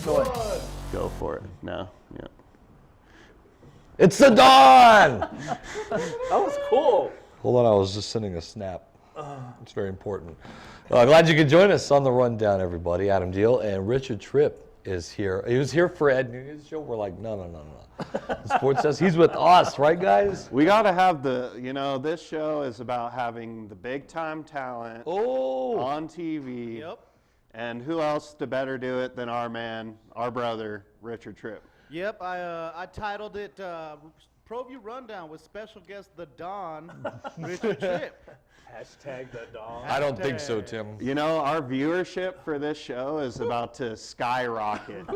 Go ahead. Go for it. No. Yeah. It's the dawn! That was cool. Hold on, I was just sending a snap. It's very important. Glad you could join us on the rundown, everybody. Adam Deal and Richard Tripp is here. He was here for Ed Nunez's show. We're like, no. The Sports Desk, he's with us, right, guys? We got to have this show is about having the big time talent on TV. Yep. And who else to better do it than our man, our brother, Richard Tripp? Yep, I titled it ProView Rundown with special guest The Don, Richard Tripp. Hashtag the Don. I don't think so, Tim. You know, our viewership for this show is about to skyrocket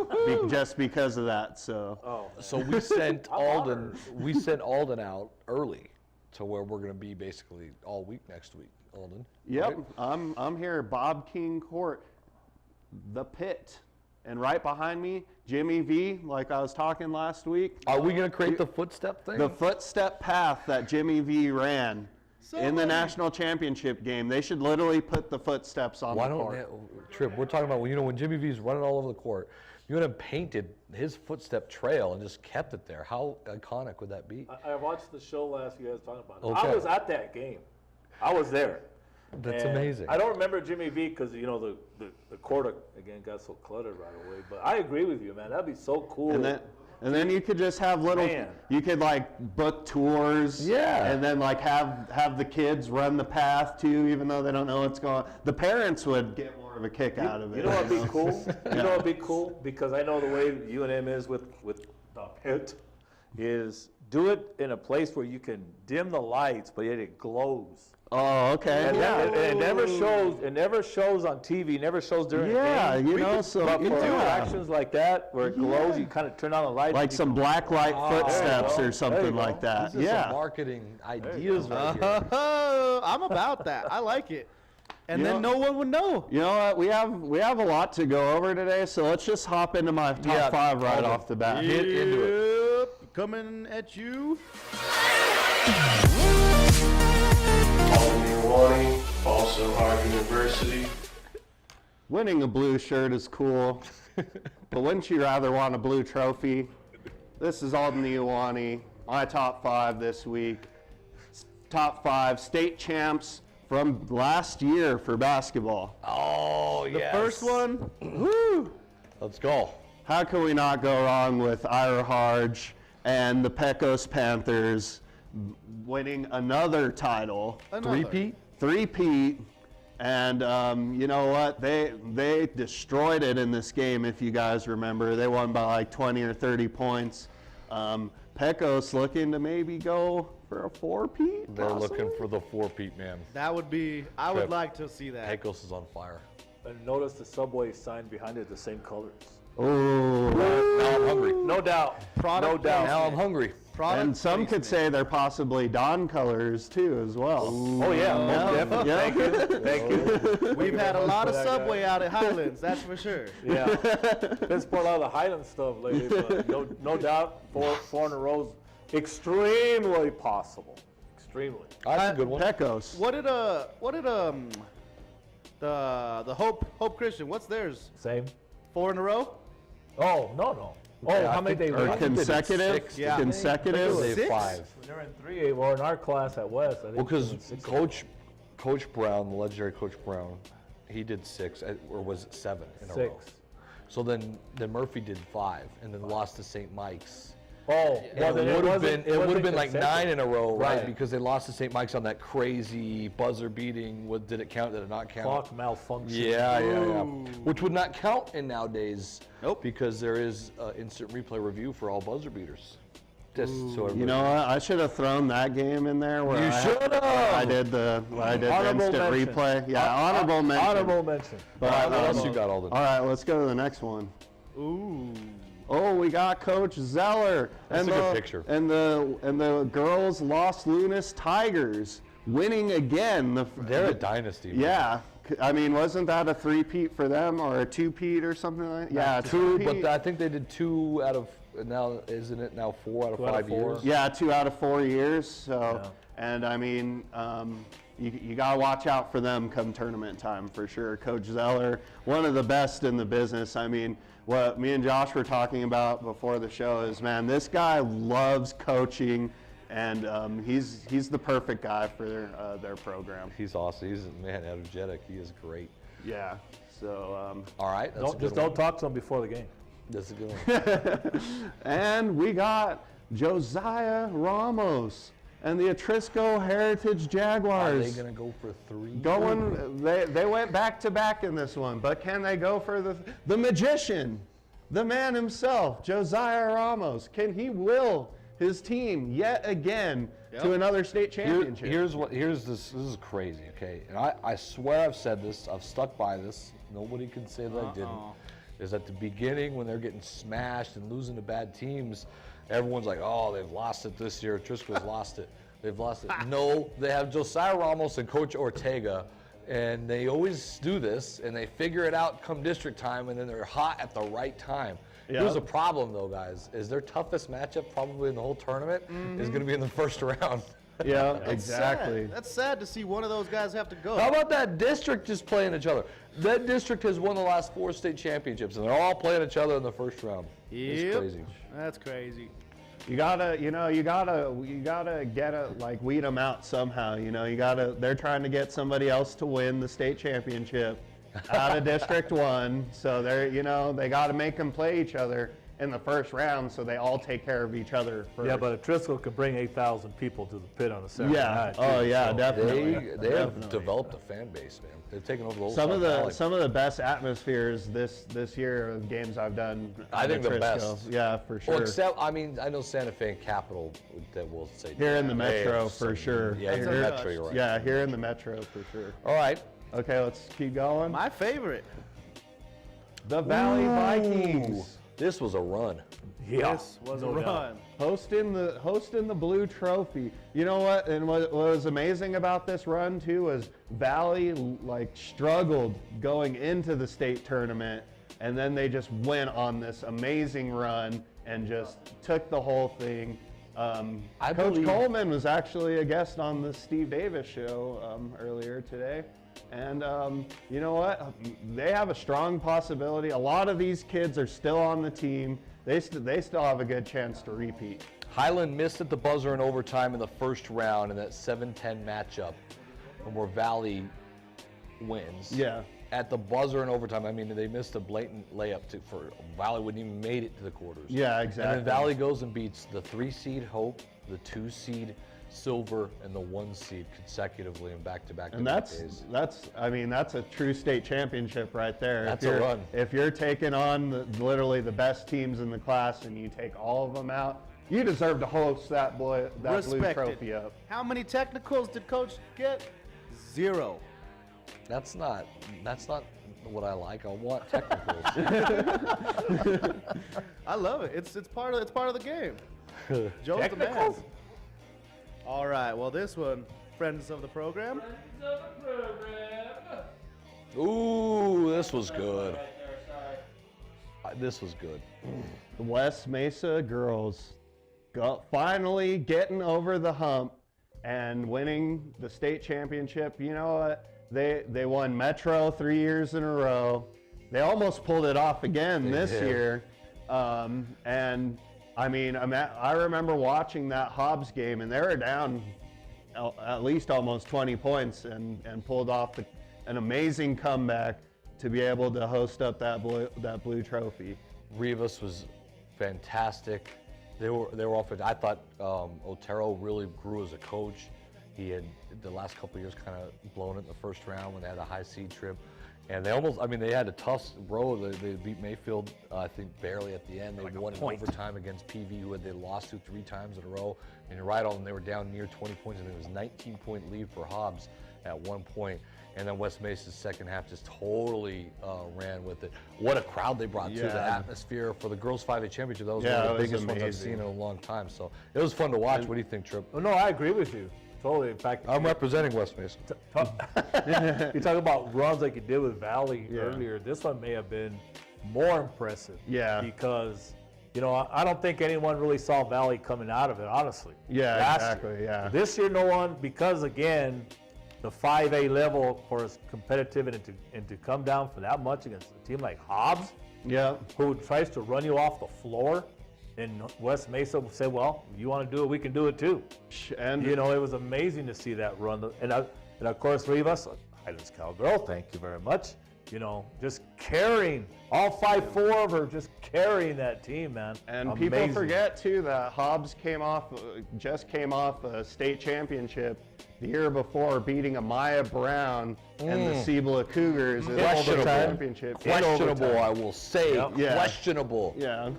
just because of that. So we sent Alden. We sent Alden out early to where we're going to be basically all week next week. Alden. Yep, right? I'm here at Bob King Court, the pit, and right behind me, Jimmy V. Like I was talking last week. Are we going to create the footstep thing? The footstep path that Jimmy V ran. In the national championship game, they should literally put the footsteps on the court. Tripp, we're talking about when Jimmy V's running all over the court, you would have painted his footstep trail and just kept it there. How iconic would that be? I watched the show last you guys talking about it. Okay. I was at that game. I was there. That's And amazing. I don't remember Jimmy V because the court again got so cluttered right away. But I agree with you, man. That'd be so cool. And then you could just have you could like book tours. Yeah. And then like have the kids run the path too, even though they don't know what's going on. The parents would get more of a kick out of it. You know what'd be cool? You know what'd be cool? Because I know the way UNM is with the pit is do it in a place where you can dim the lights, but yet it glows. Oh, okay. And yeah. it never shows. It never shows on TV. Never shows during the game. you know, so But you for do actions like that, where it glows, you kind of turn on the light. like some black light footsteps or something like that. These are Yeah. some marketing ideas right here. I'm about that. I like it. And then no one would know. You know what? We have a lot to go over today, so let's just hop into my top 5 right off the bat. Get into it. Coming at you. Warning, also Hard University. Winning a blue shirt is cool, but wouldn't you rather want a blue trophy? This is Alden Iwani, my top 5 this week. Top 5 state champs from last year for basketball. Oh, yes. The first one. Woo! Let's go. How can we not go wrong with Ira Harge and the Pecos Panthers winning another title? Three-peat. And you know what? They destroyed it in this game, if you guys remember. They won by like 20 or 30 points. Pecos looking to maybe go for a 4-peat? They're looking for the 4-peat, man. That would be, I would like to see that. Pecos is on fire. And notice the Subway sign behind it, the same colors. Oh. Now I'm hungry. No doubt. Product No doubt. Now I'm hungry. And some could say they're possibly Don colors too, as well. Oh yeah, most definitely. Thank you. We've had a lot of Subway out at Highlands, that's for sure. Yeah, been spoiled a lot of the Highland stuff lately, but no doubt, four in a row is extremely possible. Extremely. That's a good one. Pecos. What did the Hope Christian? What's theirs? Same. 4 in a row? Oh no. Oh, how many they Or won? consecutive? Six, yeah. Consecutive? They have 6? 5. They're in 3A, or in our class at West. I think Well, because it's 6. Coach Brown, the legendary Coach Brown, he did 6, or was it 7 in a row? 6. So then Murphy did 5, and then lost to St. Mike's. Oh, well, then it would have been like consecutive. 9 in a row, right? Right. Because they lost to St. Mike's on that crazy buzzer beating. Did it count? Did it not count? Clock malfunction. Yeah. Which would not count in nowadays. Nope. Because there is instant replay review for all buzzer beaters. Just so everybody You know what? I should have thrown that game in there where You should have. I did the Honorable instant mention. replay. Yeah, honorable mention. Honorable mention. But, What else you got, Alden? all right, let's go to the next one. Ooh. Oh, we got Coach Zeller. That's a good picture. And the girls Los Lunas Tigers winning again. They're a dynasty. Man. Yeah. I mean, wasn't that a 3-peat for them or a 2-peat or something like that? Yeah, 2, 2-peat. but I think they did 2 out of now. Isn't it now 4 out of 5 years? Yeah, 2 out of 4 years. So, Yeah. and I mean, you got to watch out for them come tournament time for sure. Coach Zeller, one of the best in the business. I mean, what me and Josh were talking about before the show is, man, this guy loves coaching, and he's the perfect guy for their program. He's awesome. He's, man, energetic. He is great. Yeah. So. All right. That's Don't talk to him before the game. That's a good one. And we got Josiah Ramos and the Atrisco Heritage Jaguars. Are they going to go for 3? They went back to back in this one, but can they go for the magician, the man himself, Josiah Ramos? Can he will his team yet again to another state championship? This is crazy, okay? And I swear I've said this, I've stuck by this. Nobody can say that I didn't. Is at the beginning when they're getting smashed and losing to bad teams, everyone's like, oh, they've lost it this year. Trisco's lost it. They've lost it. No, they have Josiah Ramos and Coach Ortega, and they always do this, and they figure it out come district time, and then they're hot at the right time. Yep. Here's a problem, though, guys, is their toughest matchup probably in the whole tournament is going to be in the first round. Yeah, That's exactly. sad. That's sad to see one of those guys have to go. How about that district just playing each other? That district has won the last 4 state championships, and they're all playing each other in the first round. It's Yep. crazy. That's crazy. You gotta weed them out somehow. They're trying to get somebody else to win the state championship out of District 1. So they gotta make them play each other in the first round, so they all take care of each other first. Yeah, but Atrisco could bring 8,000 people to the pit on a Saturday night. Oh too, yeah, so- definitely. They have developed a fan base, man. They've taken over the whole Some of South Valley. the best atmospheres this year of games I've done. I think the at Atrisco. best. Yeah, for sure. Well, except, I mean, I know Santa Fe and Capital that will say. Here in the they metro, have for some- sure. Yeah, here in the Here- metro, you're right. Yeah, here in the metro for sure. All right. Okay, let's keep going. My favorite. The Valley Vikings This was a run. Yeah, This was no a doubt. run. hosting the Blue Trophy. You know what? And what was amazing about this run too was Valley struggled going into the state tournament, and then they just went on this amazing run and just took the whole thing. I Coach believe- Coleman was actually a guest on the Steve Davis show earlier today. And you know what? They have a strong possibility. A lot of these kids are still on the team. They still have a good chance to repeat. Highland missed at the buzzer in overtime in the first round in that 7-10 matchup where Valley wins. Yeah. At the buzzer in overtime, I mean, they missed a blatant layup for Valley wouldn't even made it to the quarters. Yeah, exactly. And then Valley goes and beats the 3-seed Hope, the 2-seed Silver, and the 1-seed consecutively in back-to-back And days. that's a true state championship right there. That's if a you're, run. If you're taking on literally the best teams in the class and you take all of them out, you deserve to host that blue Respected. trophy up. How many technicals did Coach get? 0. That's not what I like. I want technicals. I love it. It's part of the game. Joe's the man. Technicals? All right. Well, this one, friends of the program. Ooh, this was good. This was good. The West Mesa girls finally getting over the hump and winning the state championship. You know what? They won Metro 3 years in a row. They almost pulled it off again this did. year. And I mean, I remember watching that Hobbs game, and they were down at least almost 20 points and pulled off an amazing comeback to be able to host up that blue trophy. Rivas was fantastic. They were off. I thought Otero really grew as a coach. He had the last couple of years kind of blown it in the first round when they had a high seed Tripp. And they had a tough road. They beat Mayfield, I think, barely at the end. They won in overtime against PV, who they lost to 3 times in a row. And you're right on, they were down near 20 points, and it was 19-point lead for Hobbs at one point. And then West Mesa's second half just totally ran with it. What a crowd they brought to the atmosphere for the girls 5A championship. That was one of the biggest ones I've seen in a long time. So it was fun to watch. What do you think, Tripp? Oh, no, I agree with you. Totally. In fact, I'm representing West Mesa. you talk about runs like you did with Valley earlier. This one may have been more impressive. Yeah. Because, I don't think anyone really saw Valley coming out of it, honestly. Yeah, Last exactly. year. Yeah. This year, no one, because again, the 5A level for as competitive and to come down for that much against a team like Hobbs, Yeah. who tries to run you off the floor. And West Mesa said, well, you want to do it, we can do it too. And You know, it was amazing to see that run. And of course, Rivas, Highlands Cowgirl, thank you very much. You know, just carrying, all 5-4 of her just carrying that team, man. And people Amazing. forget too that Hobbs just came off a state championship the year before, beating Amaya Brown and the Cibola Cougars in the Questionable. championship. Questionable, I will say. Yep. Yeah. Questionable. Yeah.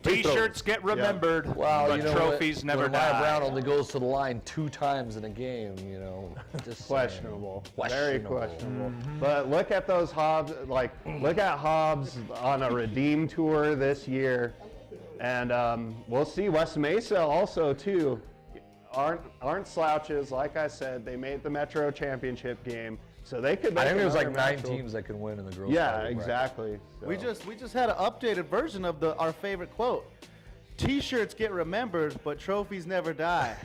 T-shirts get remembered, Wow, but you know trophies what? never when Maya die. Brown only goes to the line 2 times in a game, you know. Just saying. Questionable. Very Questionable. questionable. But look at those Hobbs, look at Hobbs on a redeem tour this year. And we'll see West Mesa also too. Aren't slouches. Like I said, they made the Metro Championship game, so they could make I think there's like another 9 match. teams that can win in the girls. Yeah, title bracket. exactly. We So. just had an updated version of our favorite quote. T-shirts get remembered, but trophies never die.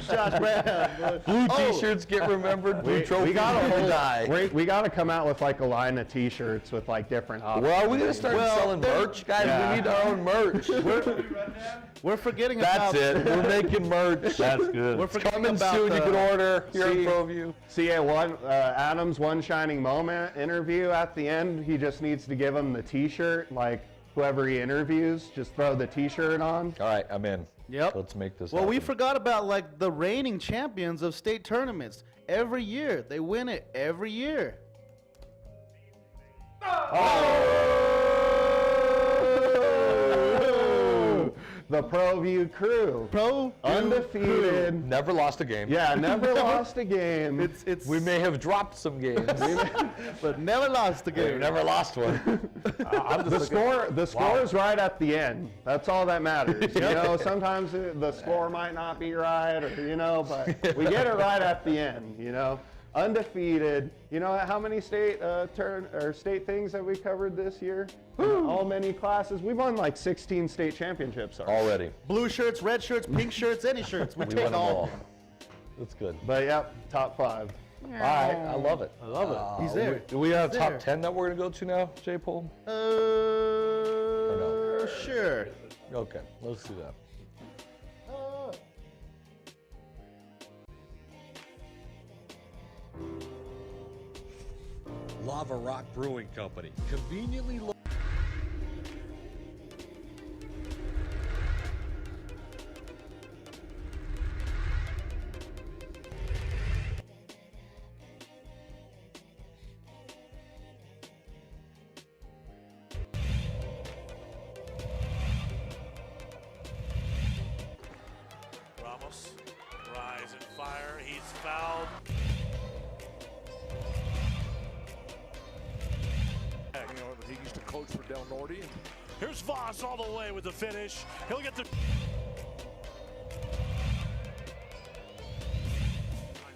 Josh Brown. Blue T-shirts get remembered. Blue trophies we gotta never die. we gotta come out with like a line of T-shirts with like different options. Well, are we gonna start Well, selling merch, guys? Yeah. We need our own merch. We're forgetting That's about it. We're making merch. That's good. We're forgetting Coming about soon. You can order here See- at ProView. See, at Adam's One Shining Moment interview at the end, he just needs to give him the T-shirt. Like whoever he interviews, just throw the T-shirt on. All right, I'm in. Yep. Let's make this. Well, we happen. forgot about like the reigning champions of state tournaments. Every year, they win it every year. The ProView crew, undefeated. Never lost a game. Yeah, never lost a game. It's We may have dropped some games. but never lost the We've game. never lost one. The score is right at the end. That's all that matters. You know, sometimes the score might not be right, or but we get it right at the end. You know, undefeated. You know how many state state things have we covered this year? All many classes. We've won like 16 state championships already. Already. Blue shirts, red shirts, pink shirts, any shirts. We We take won them all. all. That's good. But yep, top 5. All right, I love it. I love it. He's there. Do we have He's top there. 10 that we're gonna go to now, J. Paul? Sure. Okay, let's do that. Lava Rock Brewing Company, conveniently Ramos, rise and fire. He's fouled. You know, he used to coach for Del Norte. And here's Voss all the way with the finish. He'll get the. Trying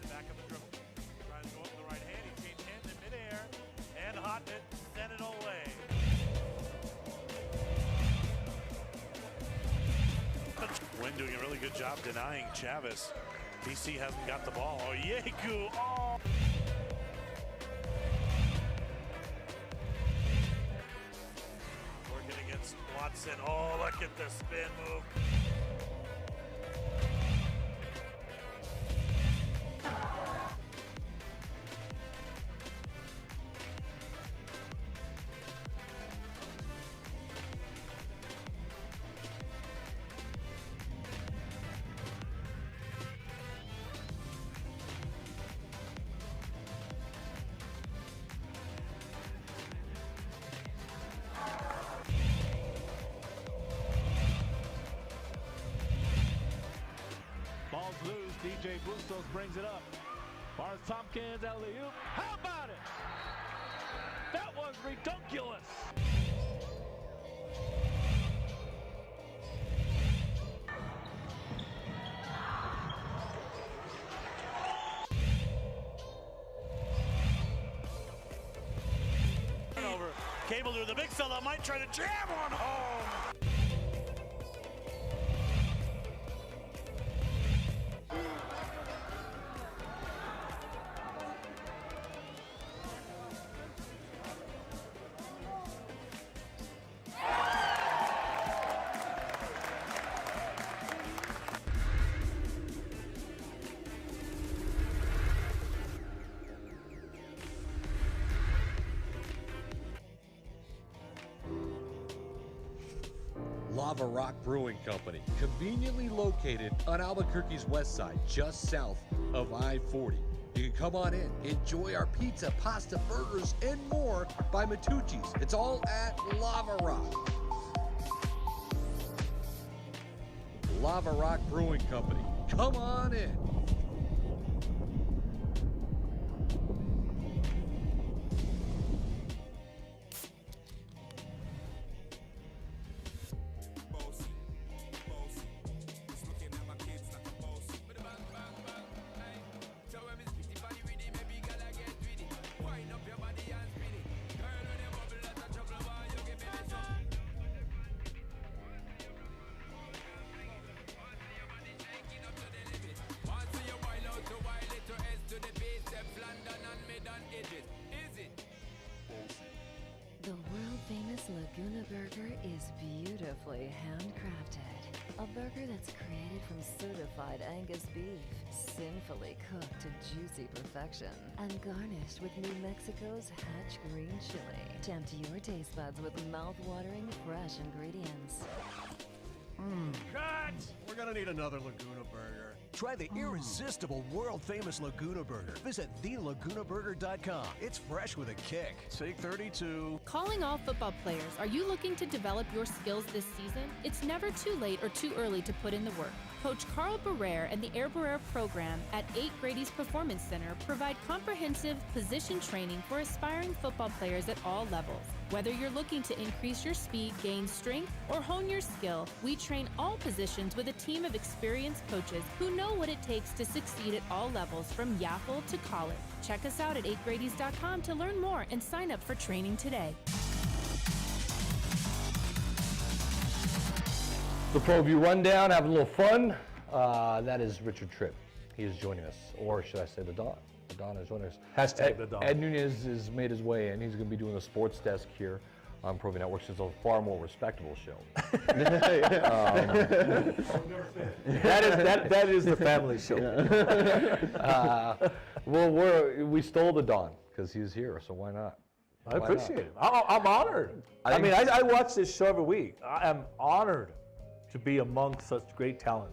to back up the dribble. Trying to go up with the right hand. He changed hands in midair. And hot it. Sent it away. Wynn doing a really good job denying Chavez. BC hasn't got the ball. Oh, Yeku. Oh. Working against Watson. Oh, look at the spin move. Ball's loose. DJ Bustos brings it up. Bars Tompkins, alley-oop. How about it? That was ridiculous. Turnover. Cable to the big fella. Might try to jam one home. Lava Rock Brewing Company, conveniently located on Albuquerque's west side, just south of I-40. You can come on in, enjoy our pizza, pasta, burgers, and more by Matucci's. It's all at Lava Rock. Lava Rock Brewing Company. Come on in. The world-famous Laguna Burger is beautifully handcrafted. A burger that's created from certified Angus beef, sinfully cooked to juicy perfection, and garnished with New Mexico's Hatch green chili. Tempt your taste buds with mouth-watering fresh ingredients. Cut! We're gonna need another Laguna Burger. Try the irresistible world-famous Laguna Burger. Visit thelagunaburger.com. It's fresh with a kick. Take 32. Calling all football players, are you looking to develop your skills this season? It's never too late or too early to put in the work. Coach Carl Barrere and the Air Barrere program at 8 Grady's Performance Center provide comprehensive position training for aspiring football players at all levels. Whether you're looking to increase your speed, gain strength, or hone your skill, we train all positions with a team of experienced coaches who know what it takes to succeed at all levels from Yaffle to college. Check us out at 8gradys.com to learn more and sign up for training today. The ProView Rundown, having a little fun. That is Richard Tripp. He is joining us, or should I say the Don? The Don is joining us. Hashtag the Don. Ed Nunez has made his way in. He's going to be doing the sports desk here on ProView Networks. It's a far more respectable show. That is the family show. Well, we stole the Don because he's here, so why not? I appreciate it. I'm honored. I watch this show every week. I am honored to be among such great talent.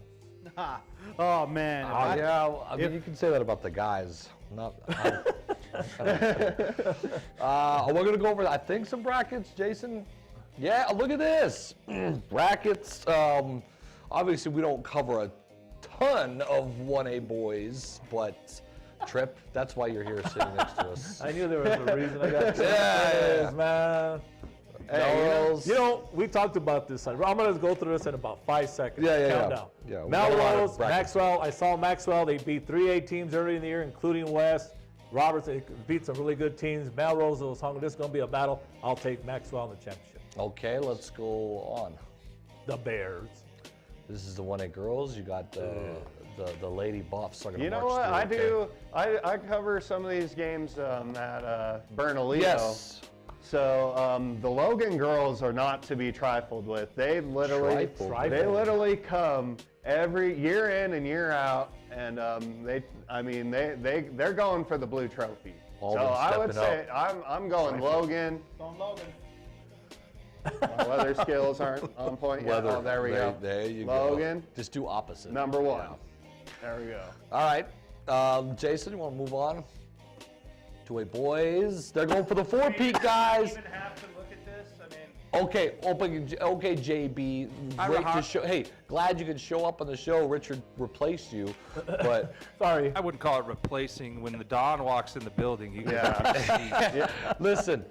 Oh, man. Yeah, I mean, you can say that about the guys. Not. We're gonna go over, I think, some brackets, Jason. Yeah, look at this. Brackets. Obviously, we don't cover a ton of 1A boys, but Tripp, that's why you're here sitting next to us. I knew there was a reason I got Yeah, man. Hey, you know, we talked about this. I'm going to go through this in about 5 seconds. Countdown. Yeah, Melrose, Maxwell. I saw Maxwell. They beat 3A teams early in the year, including West. Roberts beat some really good teams. Melrose was hungry. This is going to be a battle. I'll take Maxwell in the championship. Okay, let's go on. The Bears. This is the 1A girls. You got the lady buffs. You know what? I do. I cover some of these games at Bernalillo. Yes. So the Logan girls are not to be trifled with. They literally come every year in and year out, and they're going for the blue trophy. So I would say I'm going Logan. Going Logan. My weather skills aren't on point yet. Oh, there we go. There you Logan. go. Just do opposite. Number 1. Yeah. There we go. All right. Jason, you want to move on? 2A boys. They're going for the 4-peat, guys. Even have to look at this. I mean, Okay, JB. Great to show. Hey, glad you could show up on the show. Richard replaced you, but sorry. I wouldn't call it replacing. When the Don walks in the building, you listen.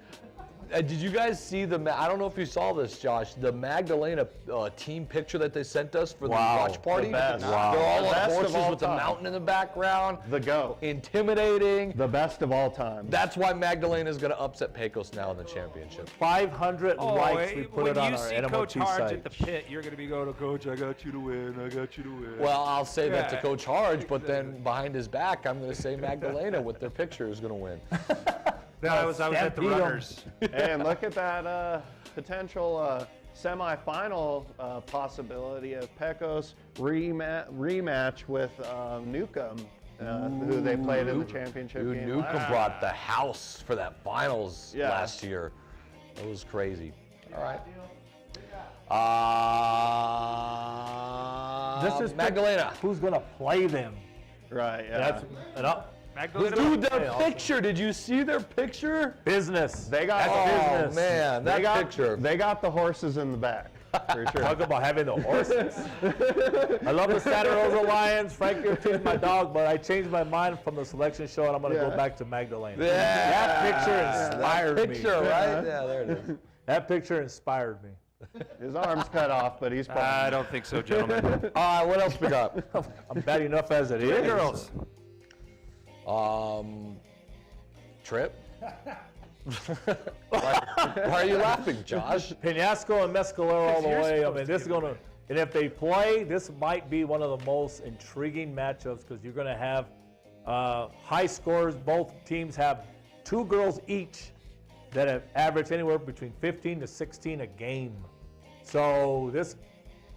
Did you guys see I don't know if you saw this, Josh, the Magdalena team picture that they sent us for the watch party? The best. Wow. They're all The on best horses of all with the time. mountain in the background. The GOAT. Intimidating. The best of all time. That's why Magdalena is going to upset Pecos now in the championship. 500 likes. We put it on our When you see Coach NMOT Harge site. at the pit, you're going to be going, Coach, I got you to win. I got you to win. Well, I'll say that to Coach Harge, but then behind his back, I'm going to say Magdalena with their picture is going to win. No, I was at the runners. And look at that potential semifinal possibility of Pecos rematch with Newcomb, who they played in the championship Dude, game. Newcomb brought the house for that finals last year. It was crazy. All right. This is Magdalena. Who's gonna play them? Right, yeah. That's Dude, their picture. Did you see their picture? business. They got That's business. Man, that picture. They got the horses in the back, for sure. Talk about having the horses. I love the Santa Rosa Lions. Frank is my dog, but I changed my mind from the selection show, and I'm going to go back to Magdalena. Yeah. That picture inspired That picture, me. right? Yeah, there it is. That picture inspired me. His arm's cut off, but he's I don't think so, gentlemen. All right, what else we got? I'm bad enough as it is. Girls. Tripp? Why are you laughing, Josh? Penasco and Mescalero all the way. I mean, this is going to, and if they play, this might be one of the most intriguing matchups because you're going to have high scores. Both teams have 2 girls each that have averaged anywhere between 15 to 16 a game. So this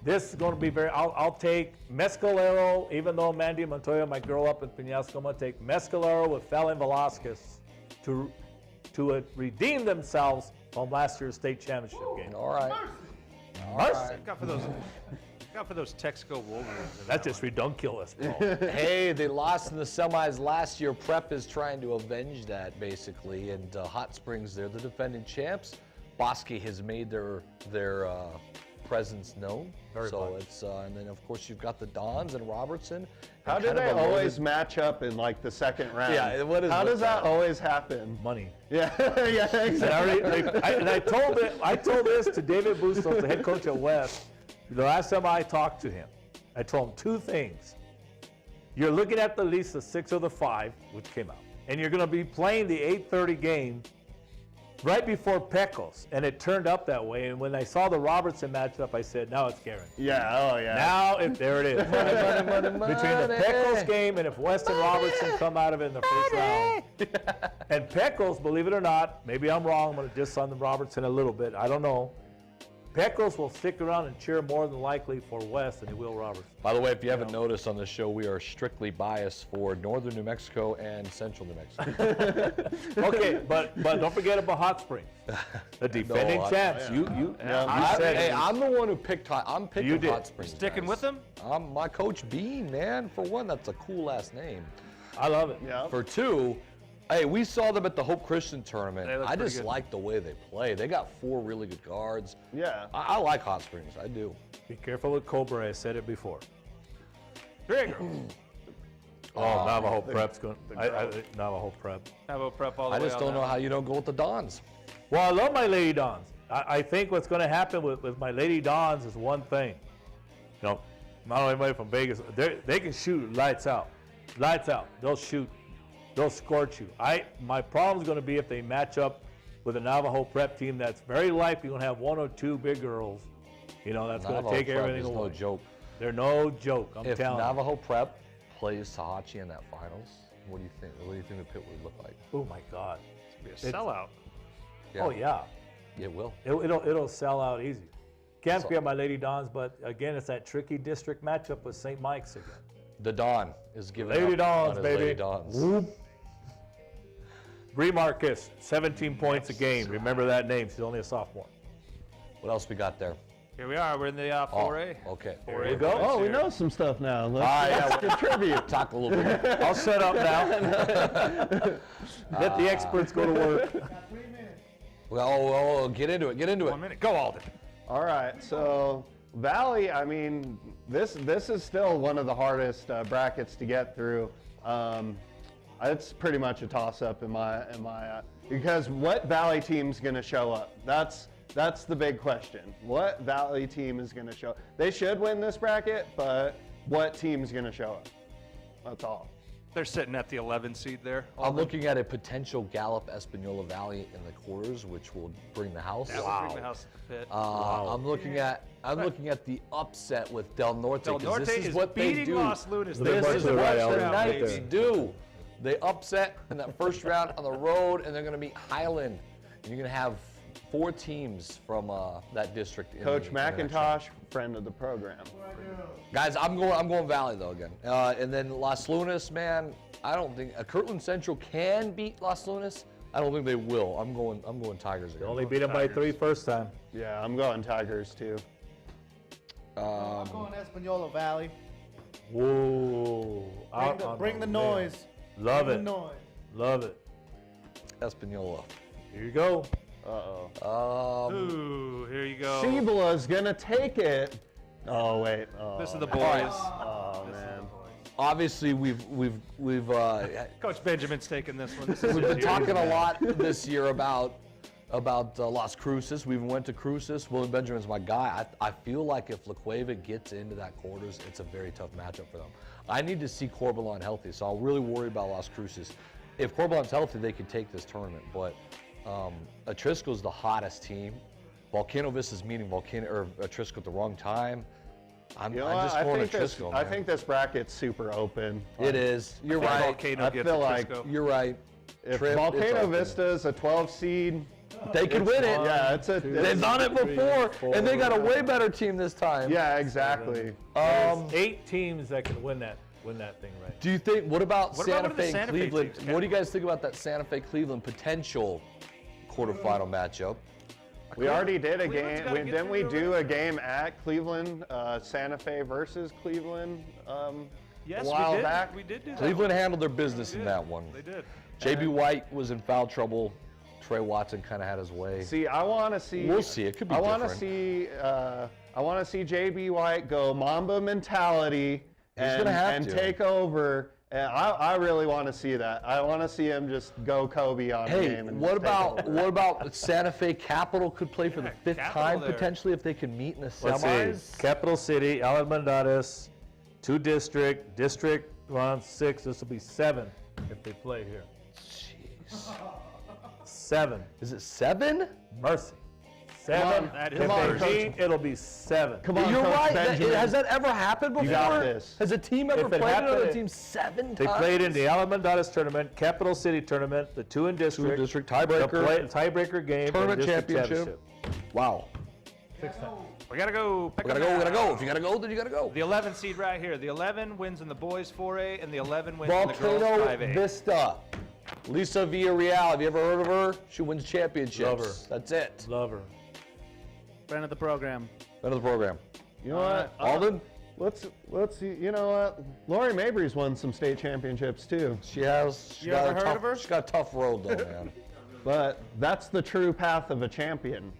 is going to be very. I'll take Mescalero, even though Mandy Montoya might grow up in Penasco. I'm going to take Mescalero with Fallon Velasquez to redeem themselves from last year's state championship game. All right. Mercy. Look out for those Texaco Wolverines. That's just redunculous, bro. Hey, they lost in the semis last year. Prep is trying to avenge that, basically. And Hot Springs, they're the defending champs. BOSQUE has made their presence known. Very so much. it's and then of course you've got the Dons and Robertson. How do they always match up in like the second round? Yeah, what is How with does that always happen? Money. Yeah, yeah, exactly. And I told this to David Bustos, the head coach at West. The last time I talked to him, I told him 2 things. You're looking at the least the 6 or the 5, which came out, and you're going to be playing the 8:30 game right before Pecos, and it turned up that way. And when I saw the Robertson matchup, I said, now it's guaranteed. Yeah, oh yeah. Now, there it is. Between the Pecos game and if West and Robertson come out of it in the first round. And Pecos, believe it or not, maybe I'm wrong, I'm going to diss on the Robertson a little bit, I don't know. Pecos will stick around and cheer more than likely for West than he will Robertson. By the way, if you haven't noticed on this show, we are strictly biased for northern New Mexico and central New Mexico. Okay, but don't forget about Hot Springs, the defending champs. I'm the one who picked I'm picking Hot Springs. Sticking with them? I'm my coach Bean, man. For one, that's a cool last name. I love it. Yeah. For 2, hey, we saw them at the Hope Christian tournament. They look I pretty just good. like the way they play. They got 4 really good guards. Yeah. I like Hot Springs. I do. Be careful with Cobra, I said it before. Trigger. Oh, Navajo Prep's going. Navajo Prep. How about Prep all the I way just on don't know that how you don't go with the Dons. Well, I love my Lady Dons. I think what's going to happen with my Lady Dons is one thing. You know, not only anybody from Vegas, they can shoot lights out. Lights out. They'll shoot. They'll scorch you. My problem is going to be if they match up with a Navajo Prep team that's very likely going to have 1 or 2 big girls. You know, that's going to take everything away. No joke. They're no joke. I'm If telling you. Navajo Prep plays Sahachi in that finals, what do you think? What do you think the pit would look like? Oh my God. Be a sellout. Yeah. Oh yeah. It will. It'll sell out easy. Can't forget my Lady Dons, but again, it's that tricky district matchup with St. Mike's again. The Don is giving Lady up Dons, on his baby. Lady Dons. Whoop. Bree Marcus, 17 points a game. Remember that name. She's only a sophomore. What else we got there? Here we are. We're in the 4A. Okay. There you go. Oh, we know some stuff now. Let's contribute. Talk a little bit. I'll shut up now. Let the experts go to work. Well, get into it. Get into it. 1 minute. Go, Alden. All right, so Valley, I mean, this is still one of the hardest brackets to get through. It's pretty much a toss-up in my because what Valley team's going to show up? That's the big question. What Valley team is going to show up? They should win this bracket, but what team's going to show up? That's all. They're sitting at the 11 seed there. I'm looking at a potential Gallup Espanola Valley in the quarters, which will bring the house. That will bring the house to the pit. I'm looking at the upset with Del Norte. Del 'cause Norte this is is what they beating do. Los Lunas. This They're is right what out the right Knights there. do. They upset in that first round on the road, and they're going to meet Highland. And you're going to have 4 teams from that district. Coach in the next round. McIntosh, friend of the program. Guys, I'm going Valley though again. And then Los Lunas, man, I don't think Kirtland Central can beat Los Lunas, I don't think they will. I'm going Tigers They again. only beat them by 3 first time. Yeah, I'm going Tigers too. I'm going Espanola Valley. Whoa. Bring the noise. Love Bring it. the noise. Love it. Espanola. Here you go. Ooh, here you go. Shebla's gonna take it. Oh wait. Oh, This is the boys. Oh man. Obviously, we've Coach Benjamin's taking this one. This we've is been his talking year. a lot this year about Las Cruces. We even went to Cruces. William Benjamin's my guy. I feel like if La Cueva gets into that quarters, it's a very tough matchup for them. I need to see Corbalon healthy, so I'm really worried about Las Cruces. If Corbalon's healthy, they could take this tournament, but Atrisco's the hottest team. Volcano Vista's meeting Atrisco at the wrong time. I'm just going Atrisco, I man. think this bracket's super open. It is. You're I think right. Volcano I gets feel like Atrisco. You're right. If Tripp, it's Volcano open. Vista is a 12 seed, They could win it. yeah, it's a. They've done it before, and they got a way better team this time. Yeah, exactly. There's 8 teams that can win that thing, right? Do you think? What about What Santa about the Fe Santa Fe Cleveland? teams, What do you guys think about that Santa Fe Cleveland potential quarterfinal matchup? We already did a Cleveland's game. gotta get Didn't we through do a game at Cleveland, Santa Fe versus Cleveland? Yes, a while we did. back? We did do that. Cleveland handled their business in that one. They did. JB White was in foul trouble. Trey Watson kind of had his way. See, I want to see. We'll see. It could be I want to different. see. I want to see JB White go Mamba mentality gonna have and to. take over. And I really want to see that. I want to see him just go Kobe on a Hey, game. And what just take about over. what about Santa Fe Capital could play for the 5th Capital time there. potentially if they can meet in the Let's see. semis? Capital City, Almendares, 2 district, 6. This will be 7 if they play here. Jeez. 7. Is it 7? Mercy. 7. That is If mercy. they meet, it'll be 7. Come on, You're Coach right. Benjamin. Has that ever happened before? You got this. Has a team ever If it played another happened- team 7 They times? played in the Almendares tournament, Capital City tournament, the 2 in district. 2 in district, the tiebreaker. tiebreaker game, Tournament and district championship. Wow. 6 times. We gotta go. Pick We gotta them go, we gotta now. go. If you gotta go, then you gotta go. The 11 seed right here. The 11 wins in the boys 4A, and the 11 wins in the girls Volcano 5A. Vista. Lisa Villarreal. Have you ever heard of her? She wins championships. Love her. That's it. Love her. Friend of the program. End of the program. You know what? Alden? Let's see. You know what? Lori Mabry's won some state championships too. She has. She You got ever a heard tough, of her? She's got a tough road though, man. But that's the true path of a champion.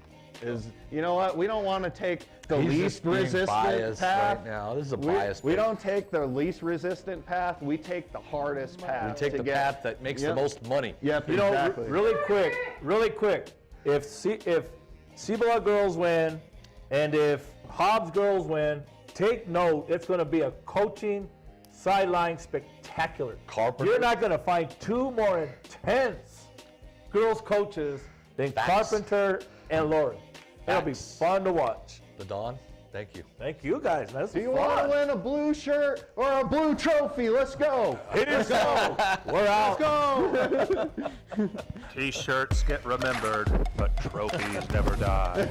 Is, you know what? We don't want to take the He's least just being resistant biased path. right now. This is a We, bias. we pick. don't take the least resistant path. We take the hardest path. We take to the get- path that makes Yep. the most money. Yep, You know, exactly. really quick. If Cibola girls win, and if Hobbs girls win, take note. It's going to be a coaching sideline spectacular. Carpenter. You're not going to find 2 more intense girls coaches than Facts. Carpenter and Lori. It'll be Facts. fun to watch. The Dawn. Thank you. Thank you guys. That's Do you want to fun. win a blue shirt or a blue trophy? Let's go. Let's go. We're out. Let's go. T-shirts get remembered, but trophies never die.